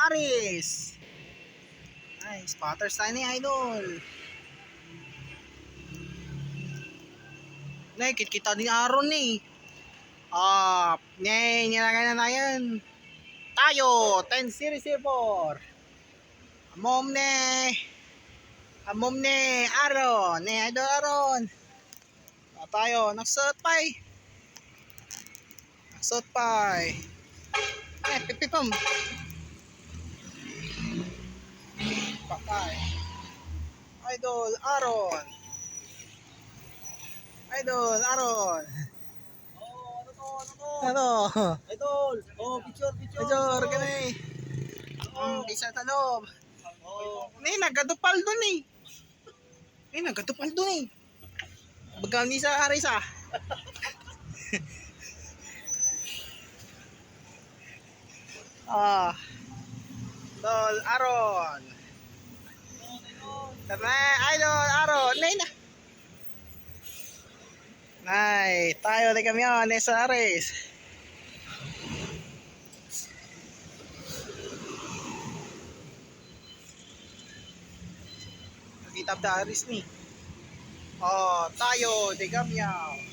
Aris. Nice, spotters tayo ni Idol. Nakikita ni Aaron eh. Nilagay na yan. Tayo, 10 series 4. Amom ne, Aaron. Idol Aaron. Tayo, nagsot pa. Pipipam. Patay. Idol Aaron. Ano? Idol, picture. Picture ka na eh. Bisa sa loob. Nagadupal dun eh. Bagal ni sa Arisa. Idol Aaron. Idol Aaron. Tayo de camion sa Aris. Nakita da Aris ni. Tayo de camion.